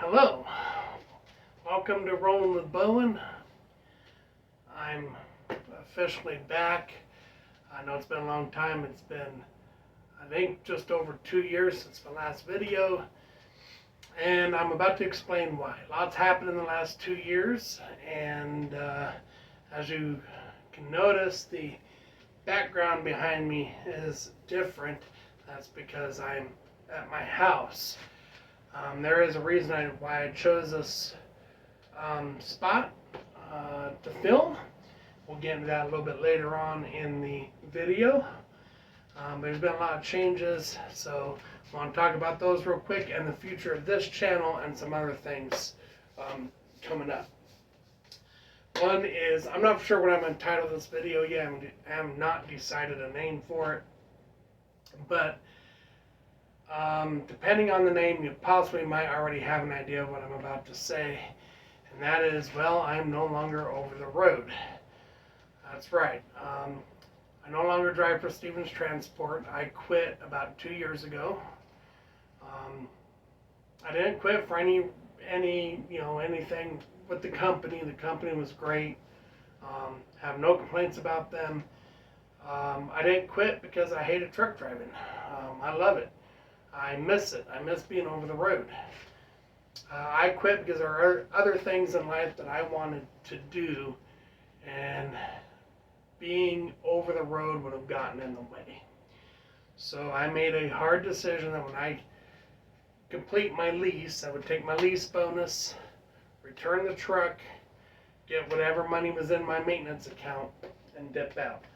Hello, welcome to Rolling with Bowen. I'm officially back. I know it's been a long time. It's been, I think, just over 2 years since my last video, and I'm about to explain why. Lots happened in the last 2 years, and as you can notice, the background behind me is different. That's because I'm at my house. There is a reason why I chose this spot to film. We'll get into that a little bit later on in the video. There's been a lot of changes, so I want to talk about those real quick and the future of this channel and some other things coming up. One is, I'm not sure what I'm going to title this video yet. I have not decided a name for it, but depending on the name, you possibly might already have an idea of what I'm about to say, and that is, well, I'm no longer over the road. That's right. I no longer drive for Stevens Transport. I quit about 2 years ago. I didn't quit for anything with the company. The company was great. Have no complaints about them. I didn't quit because I hated truck driving. I love it. I miss it. I miss being over the road. I quit because there are other things in life that I wanted to do, and being over the road would have gotten in the way. So I made a hard decision that when I complete my lease, I would take my lease bonus, return the truck, get whatever money was in my maintenance account, and dip out.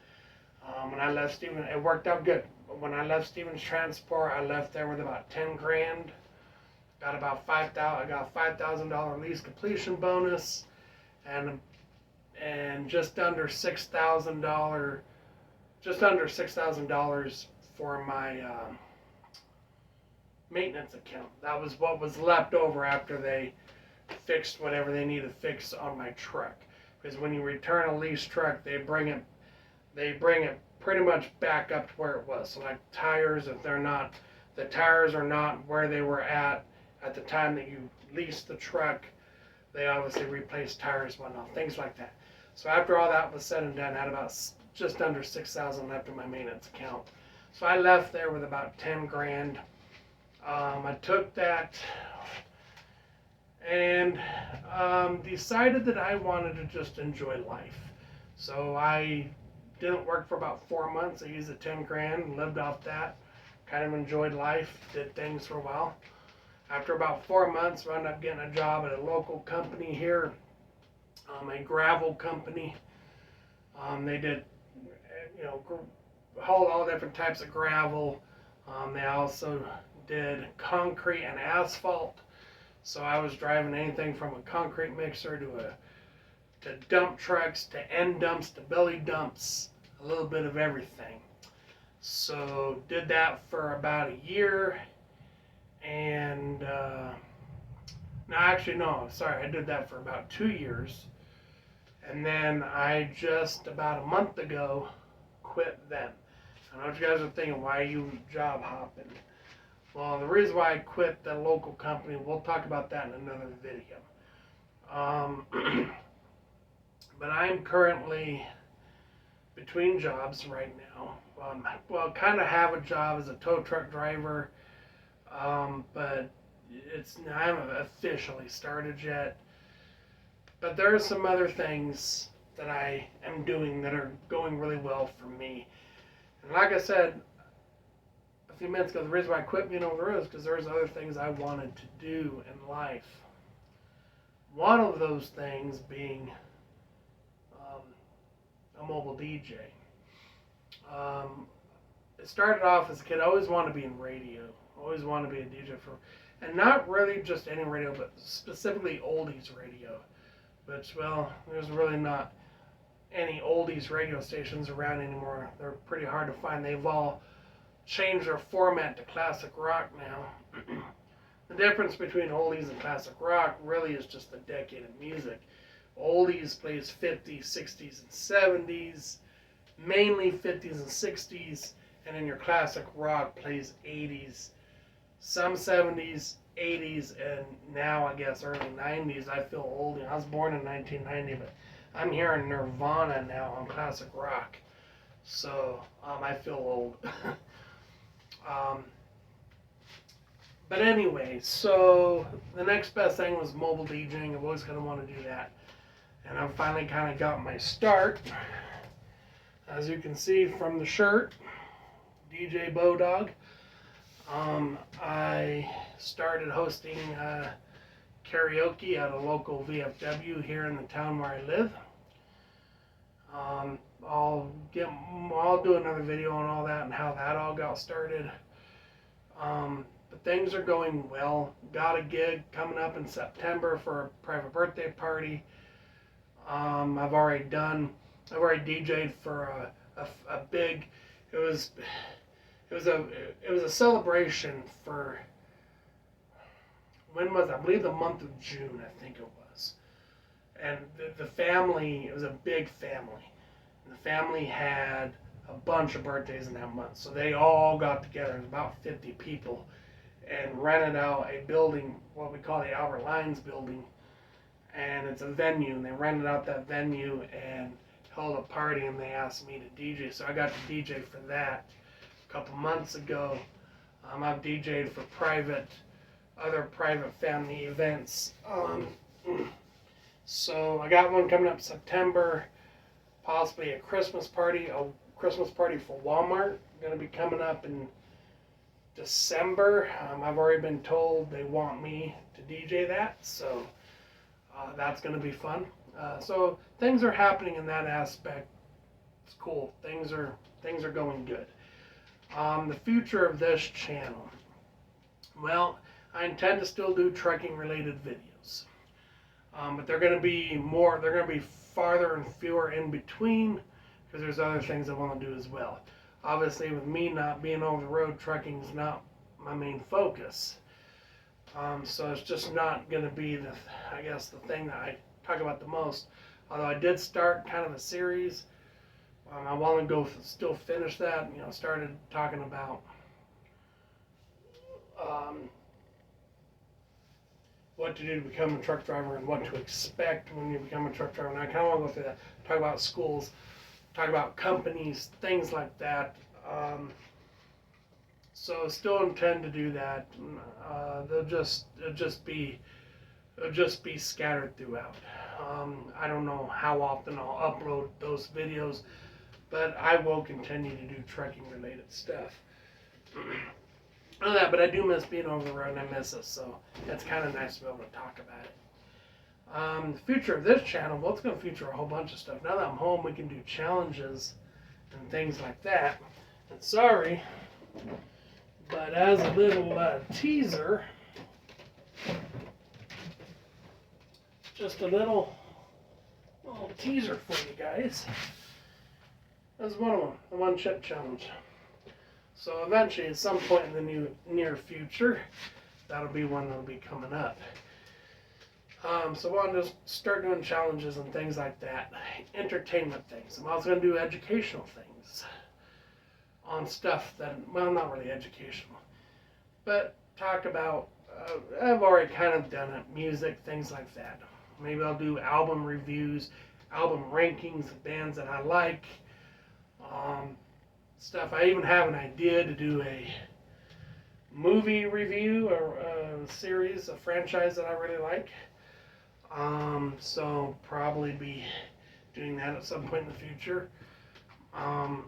When I left Stevens, it worked out good. When I left Stevens Transport, I left there with about 10 grand. Got about $5,000. I got a $5,000 lease completion bonus, and just under $6,000 for my maintenance account. That was what was left over after they fixed whatever they needed to fix on my truck. Because when you return a lease truck, they bring it pretty much back up to where it was. So like tires, if the tires are not where they were at the time that you leased the truck, they obviously replaced tires and whatnot, things like that. So after all that was said and done, I had about just under $6,000 left in my maintenance account. So I left there with about 10 grand. I took that and decided that I wanted to just enjoy life. So I didn't work for about 4 months. I used the 10 grand and lived off that. Kind of enjoyed life, did things for a while. After about 4 months, I ended up getting a job at a local company here, a gravel company. They did, hauled all different types of gravel. They also did concrete and asphalt. So I was driving anything from a concrete mixer to dump trucks, to end dumps, to belly dumps, a little bit of everything. So did that for about a year, and I did that for about 2 years, and then I just about a month ago quit them. I know what you guys are thinking, why are you job hopping? Well, the reason why I quit the local company, we'll talk about that in another video. But I'm currently between jobs right now. Kind of have a job as a tow truck driver, but I haven't officially started yet. But there are some other things that I am doing that are going really well for me. And like I said a few minutes ago, the reason why I quit being over the road is because there's other things I wanted to do in life. One of those things being a mobile DJ. It started off as a kid. I always wanted to be in radio. Always wanted to be a DJ and not really just any radio, but specifically oldies radio. But there's really not any oldies radio stations around anymore. They're pretty hard to find. They've all changed their format to classic rock now. The difference between oldies and classic rock really is just the decade of music. Oldies plays 50s, 60s, and 70s, mainly 50s and 60s, and then your classic rock plays 80s, some 70s, 80s, and now I guess early 90s. I feel old. I was born in 1990, but I'm hearing Nirvana now on classic rock. So I feel old. um, but anyway, so the next best thing was mobile DJing. I've always kind of wanted to do that. And I've finally kind of got my start. As you can see from the shirt, DJ Bodog. I started hosting karaoke at a local VFW here in the town where I live. I'll do another video on all that and how that all got started. But things are going well. Got a gig coming up in September for a private birthday party. I've already DJ'd for a big. It was a celebration for, when was it? I believe the month of June, I think it was. And the family, it was a big family. And the family had a bunch of birthdays in that month. So they all got together, it was about 50 people, and rented out a building, what we call the Albert Lyons building. And it's a venue, and they rented out that venue and held a party, and they asked me to DJ. So I got to DJ for that a couple months ago. I've DJ'd for other private family events. So I got one coming up September, possibly a Christmas party for Walmart. Going to be coming up in December. I've already been told they want me to DJ that, so that's going to be fun. So things are happening in that aspect. It's cool. Things are going good. The future of this channel. Well, I intend to still do trekking related videos. But they're going to be farther and fewer in between, because there's other things I want to do as well. Obviously, with me not being over the road, trekking is not my main focus. So it's just not going to be the thing that I talk about the most. Although I did start kind of a series. I want to still finish that. Started talking about what to do to become a truck driver and what to expect when you become a truck driver. And I kind of want to go through that. Talk about schools, talk about companies, things like that. So still intend to do that. It'll just be scattered throughout. I don't know how often I'll upload those videos, but I will continue to do trekking related stuff. But I do miss being over the road, and I miss it, so it's kind of nice to be able to talk about it. The future of this channel, well, it's going to feature a whole bunch of stuff. Now that I'm home, we can do challenges and things like that. And sorry, but as a little teaser, just a little teaser for you guys. That's one of them, the one chip challenge. So eventually, at some point in the near future, that'll be one that'll be coming up. So I want to just start doing challenges and things like that, entertainment things. I'm also going to do educational things on stuff that, well, not really educational, but talk about. I've already kind of done it, music, things like that. Maybe I'll do album reviews, album rankings of bands that I like. Stuff. I even have an idea to do a movie review or a series, a franchise that I really like. So probably be doing that at some point in the future. I'm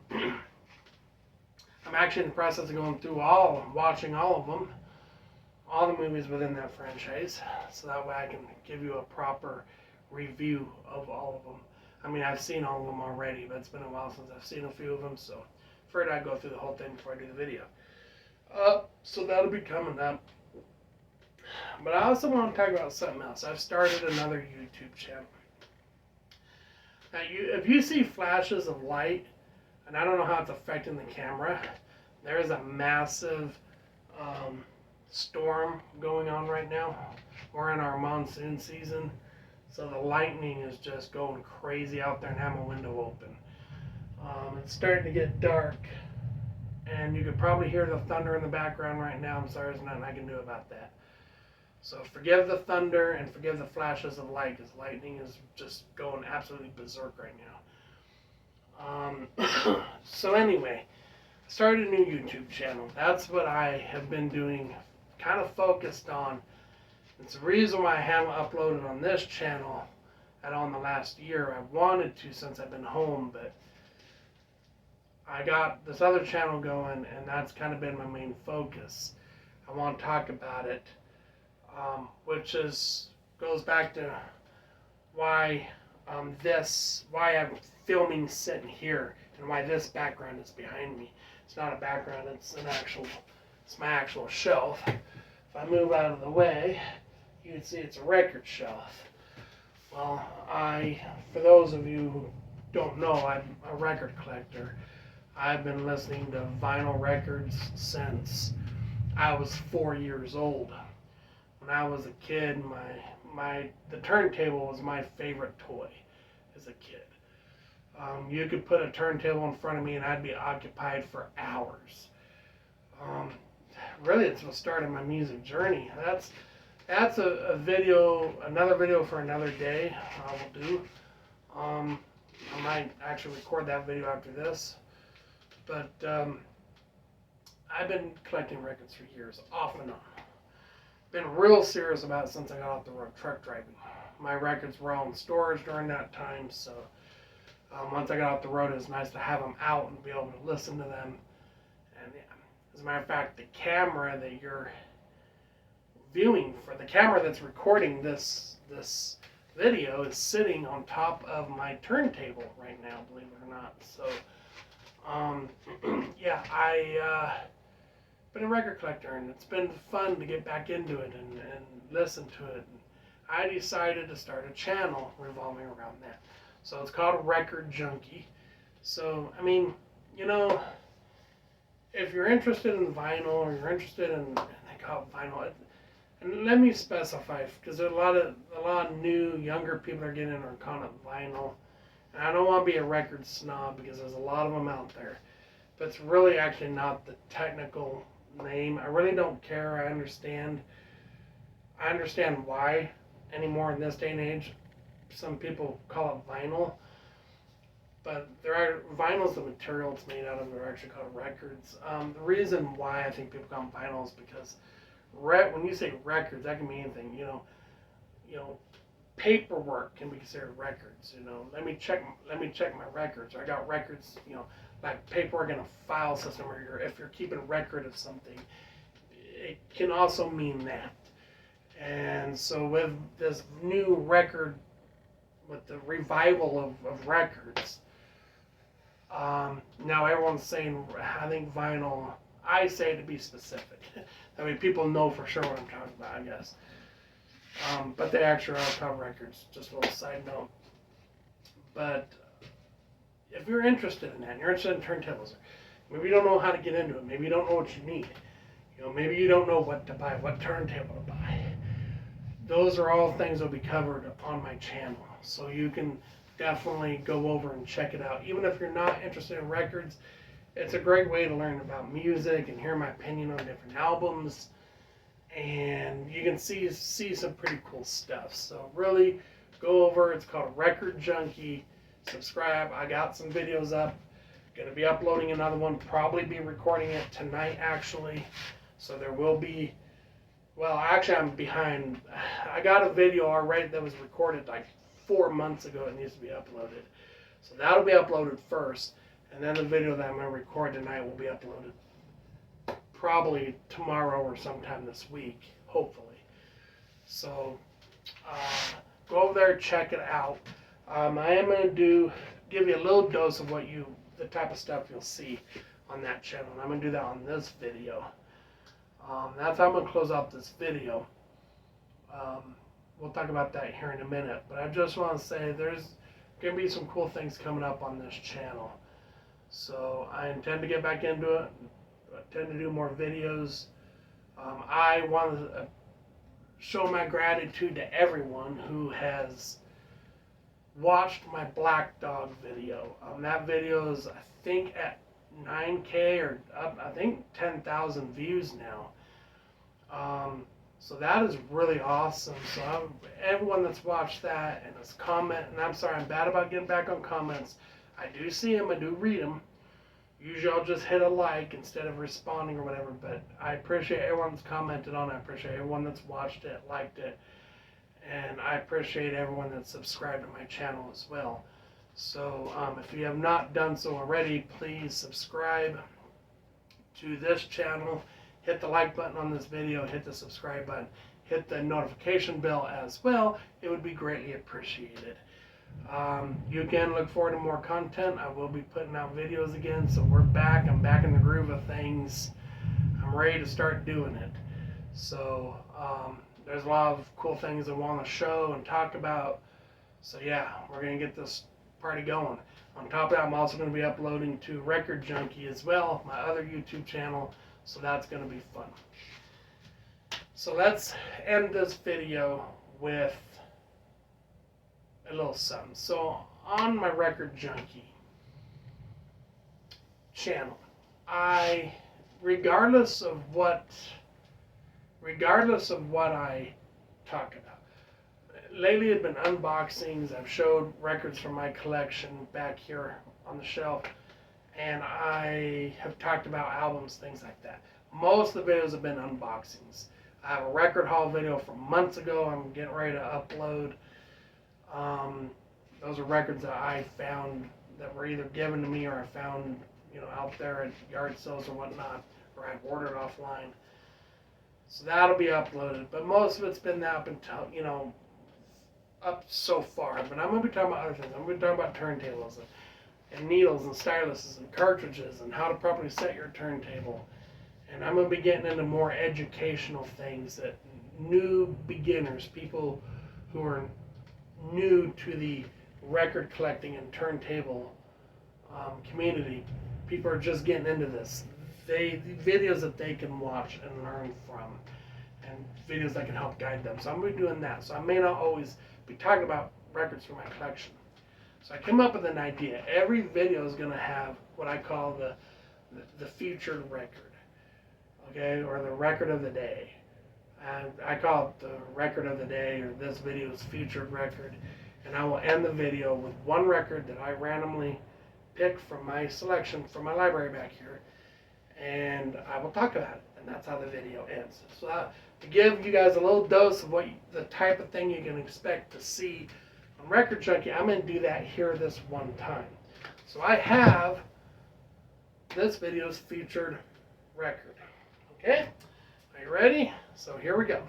actually in the process of going through watching all of them, all the movies within that franchise, so that way I can give you a proper review of all of them. I mean, I've seen all of them already, but it's been a while since I've seen a few of them, so afraid I'd go through the whole thing before I do the video. So that'll be coming up. But I also want to talk about something else. I've started another YouTube channel. Now, if you see flashes of light, and I don't know how it's affecting the camera, there is a massive storm going on right now. We're in our monsoon season, so the lightning is just going crazy out there, and I have my window open. It's starting to get dark, and you could probably hear the thunder in the background right now. I'm sorry, there's nothing I can do about that. So forgive the thunder and forgive the flashes of light, because lightning is just going absolutely berserk right now. So anyway, I started a new YouTube channel. That's what I have been doing, kind of focused on. It's the reason why I haven't uploaded on this channel at all in the last year. I wanted to since I've been home, but I got this other channel going, and that's kind of been my main focus. I want to talk about it, which goes back to why why I'm filming sitting here, and why this background is behind me. It's not a background; it's my actual shelf. If I move out of the way, you can see it's a record shelf. Well, for those of you who don't know, I'm a record collector. I've been listening to vinyl records since I was 4 years old. When I was a kid, the turntable was my favorite toy as a kid. You could put a turntable in front of me and I'd be occupied for hours. Really, it's what started my music journey. That's another video for another day. I will do. I might actually record that video after this. But I've been collecting records for years, off and on. Been real serious about it since I got off the road truck driving. My records were all in storage during that time, so once I got off the road, it was nice to have them out and be able to listen to them. And as a matter of fact, the camera that you're viewing for, the camera that's recording this video, is sitting on top of my turntable right now, believe it or not. So yeah, I've been a record collector, and it's been fun to get back into it and listen to it. And I decided to start a channel revolving around that. So it's called Record Junkie. So, I mean, if you're interested in vinyl, or you're interested in, they call it vinyl, and let me specify, because there's a lot of new, younger people are getting into calling it vinyl. And I don't want to be a record snob, because there's a lot of them out there. But it's really actually not the technical name. I really don't care. I understand why anymore in this day and age some people call it vinyl. But vinyl's the material it's made out of. They're actually called records. The reason why I think people call them vinyl is because when you say records, that can mean anything. Paperwork can be considered records. Let me check my records. Or I got records. Like paperwork in a file system, or if you're keeping record of something, it can also mean that. And so with this new record, with the revival of records, now everyone's saying, I think vinyl. I say to be specific. I mean, people know for sure what I'm talking about, I guess. But they actually are called records. Just a little side note. But if you're interested in that, and you're interested in turntables, maybe you don't know how to get into it. Maybe you don't know what you need. Maybe you don't know what to buy, what turntable to buy. Those are all things that will be covered on my channel. So you can definitely go over and check it out. Even if you're not interested in records, it's a great way to learn about music and hear my opinion on different albums. And you can see some pretty cool stuff. So really go over. It's called Record Junkie. Subscribe. I got some videos up. Going to be uploading another one. Probably be recording it tonight, actually. So there will be. Well, actually, I'm behind. I got a video already that was recorded like 4 months ago. It needs to be uploaded. So that'll be uploaded first. And then the video that I'm going to record tonight will be uploaded probably tomorrow or sometime this week, hopefully. So go over there, check it out. I am going to give you a little dose of the type of stuff you'll see on that channel. And I'm going to do that on this video. That's how I'm going to close out this video. We'll talk about that here in a minute. But I just want to say there's going to be some cool things coming up on this channel. So I intend to get back into it. I intend to do more videos. I want to show my gratitude to everyone who has watched my Black Dog video. That video is, I think, at 9K or up, I think 10,000 views now. So that is really awesome. So everyone that's watched that and has commented, and I'm sorry, I'm bad about getting back on comments. I do see them, I do read them. Usually I'll just hit a like instead of responding or whatever, but I appreciate everyone that's commented on it. I appreciate everyone that's watched it, liked it, and I appreciate everyone that's subscribed to my channel as well. So if you have not done so already, please subscribe to this channel. Hit the like button on this video, hit the subscribe button, hit the notification bell as well. It would be greatly appreciated. You again look forward to more content. I will be putting out videos again, so we're back. I'm back in the groove of things. I'm ready to start doing it. So there's a lot of cool things I want to show and talk about. So yeah, we're going to get this party going. On top of that, I'm also going to be uploading to Record Junkie as well, my other YouTube channel. So that's going to be fun. So let's end this video with a little something. So on my Record Junkie channel, regardless of what I talk about, lately it's been unboxings. I've showed records from my collection back here on the shelf, and I have talked about albums, things like that. Most of the videos have been unboxings. I have a record haul video from months ago I'm getting ready to upload. Those are records that I found that were either given to me or I found, out there at yard sales or whatnot, or I ordered offline. So that'll be uploaded. But most of it's been up until, up so far. But I'm going to be talking about other things. I'm going to be talking about turntables and needles and styluses and cartridges and how to properly set your turntable. And I'm going to be getting into more educational things that new beginners, people who are new to the record collecting and turntable community, people are just getting into this. Videos that they can watch and learn from, and videos that can help guide them. So I'm going to be doing that. So I may not always be talking about records from my collection. So I came up with an idea. Every video is going to have what I call the featured record, okay, or the record of the day. And I call it the record of the day, or this video's featured record. And I will end the video with one record that I randomly pick from my selection from my library back here, and I will talk about it. And that's how the video ends. So to give you guys a little dose of the type of thing you can expect to see on Record Junkie, I'm going to do that here this one time. So I have this video's featured record. Okay? Are you ready? So here we go.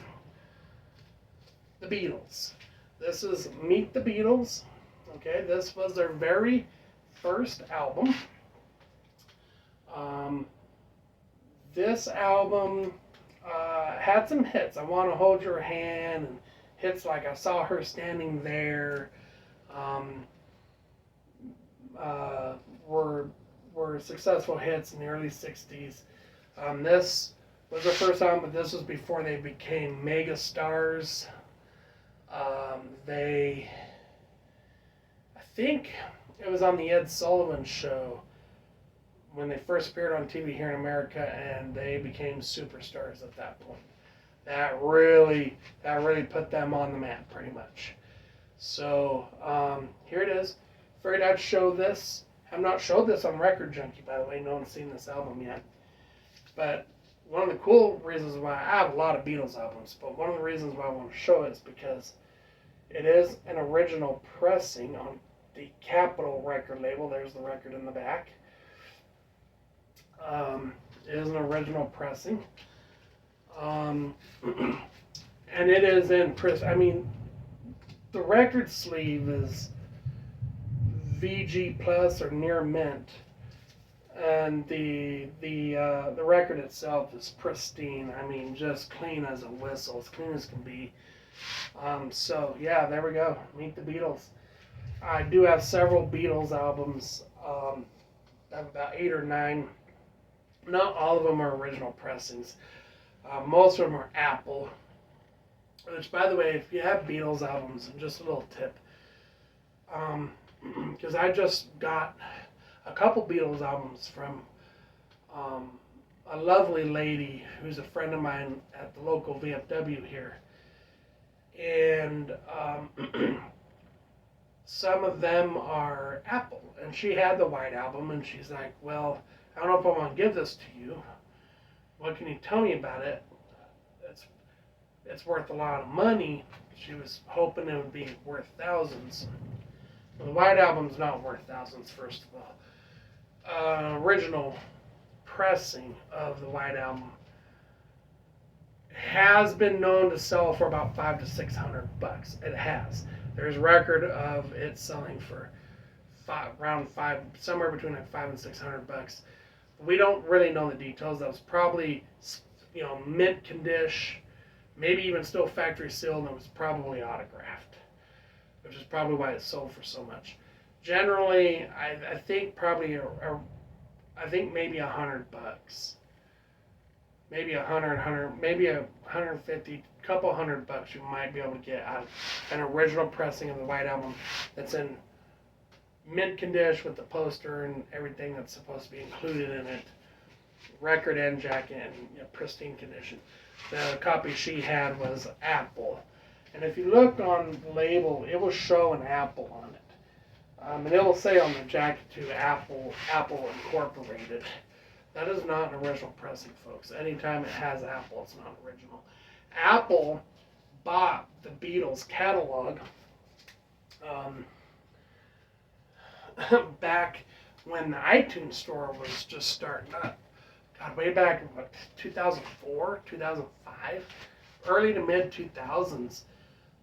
The Beatles. This is Meet the Beatles. Okay, this was their very first album. This album had some hits. I Want to Hold Your Hand, and hits like I Saw Her Standing There were successful hits in the early 60s. This was their first album, but this was before they became mega stars. I think it was on the Ed Sullivan Show when they first appeared on TV here in America, and they became superstars at that point. That really put them on the map, pretty much. So here it is. Figured I'd show this. I've not showed this on Record Junkie, by the way. No one's seen this album yet. But one of the cool reasons why I have a lot of Beatles albums, but one of the reasons why I want to show it is because it is an original pressing on the Capitol record label. There's the record in the back. It is an original pressing. And it is in the record sleeve is VG Plus or near mint, and the record itself is pristine. Just clean as a whistle, as clean as can be. So yeah, there we go. Meet the Beatles. I do have several Beatles albums. I have about 8 or 9. Not all of them are original pressings. Most of them are Apple. Which, by the way, if you have Beatles albums, and just a little tip, because I just got a couple Beatles albums from a lovely lady who's a friend of mine at the local VFW here. And some of them are Apple. And she had the White Album, and she's like, well, I don't know if I want to give this to you. What can you tell me about it? It's worth a lot of money. She was hoping it would be worth thousands. Well, the White Album's not worth thousands, first of all. Original pressing of the White Album has been known to sell for about $500 to $600. It has. There's record of it selling for somewhere between like $500 and $600. We don't really know the details. That was probably, mint condition, maybe even still factory sealed, and it was probably autographed, which is probably why it sold for so much. Generally, I think probably I think maybe $100, maybe maybe $150, couple $100 you might be able to get out of an original pressing of the White Album that's in mint condition with the poster and everything that's supposed to be included in it, record and jacket, and pristine condition. The copy she had was Apple, and if you look on the label, it will show an apple on it, and it will say on the jacket too, Apple Incorporated. That is not an original pressing, folks. Anytime it has Apple, it's not original. Apple bought the Beatles catalog back when the iTunes store was just starting up. God, way back in 2004, 2005, early to mid 2000s.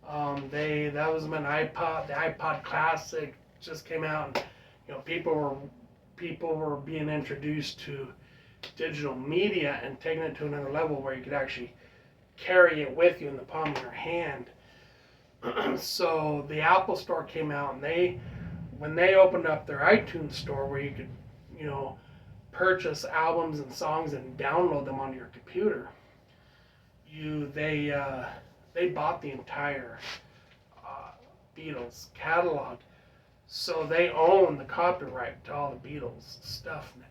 That was when the iPod Classic just came out, and people were being introduced to digital media and taking it to another level where you could actually carry it with you in the palm of your hand. So the Apple Store came out, and when they opened up their iTunes store where you could, purchase albums and songs and download them onto your computer, they bought the entire Beatles catalog. So they own the copyright to all the Beatles stuff now.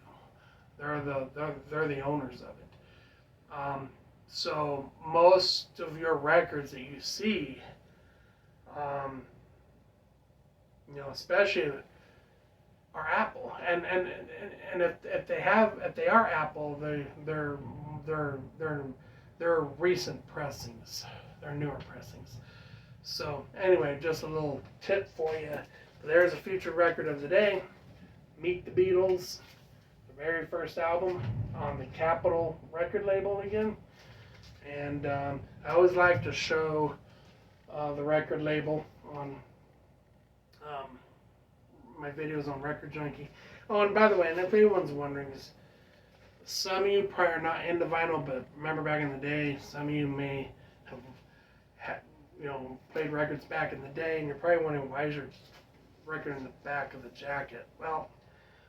They're the owners of it. So most of your records that you see, especially are Apple, and if they are Apple, they're recent pressings, they're newer pressings. So anyway, just a little tip for you. There's a future record of the day. Meet the Beatles, the very first album on the Capitol record label again. And I always like to show the record label on my videos on Record Junkie. Oh, and by the way, and if anyone's wondering, some of you probably are not into vinyl, but remember back in the day, some of you may have played records back in the day, and you're probably wondering, why is your record in the back of the jacket? Well,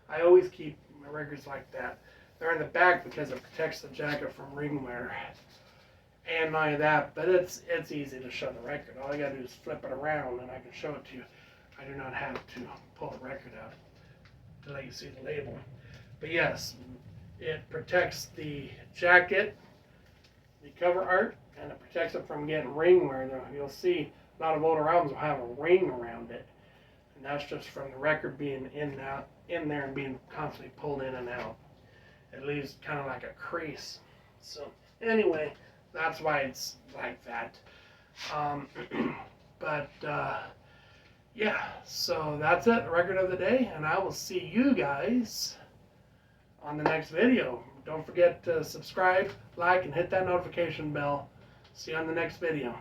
I always keep my records like that. They're in the back because it protects the jacket from ring wear. And not only that, but it's easy to show the record. All I gotta do is flip it around and I can show it to you. I do not have to pull the record out to let you see the label. But yes, it protects the jacket, the cover art, and it protects it from getting ring wear. You'll see a lot of older albums will have a ring around it. And that's just from the record being in there and being constantly pulled in and out. It leaves kind of like a crease. So anyway, that's why it's like that. Yeah, so that's it, the record of the day, and I will see you guys on the next video. Don't forget to subscribe, like, and hit that notification bell. See you on the next video.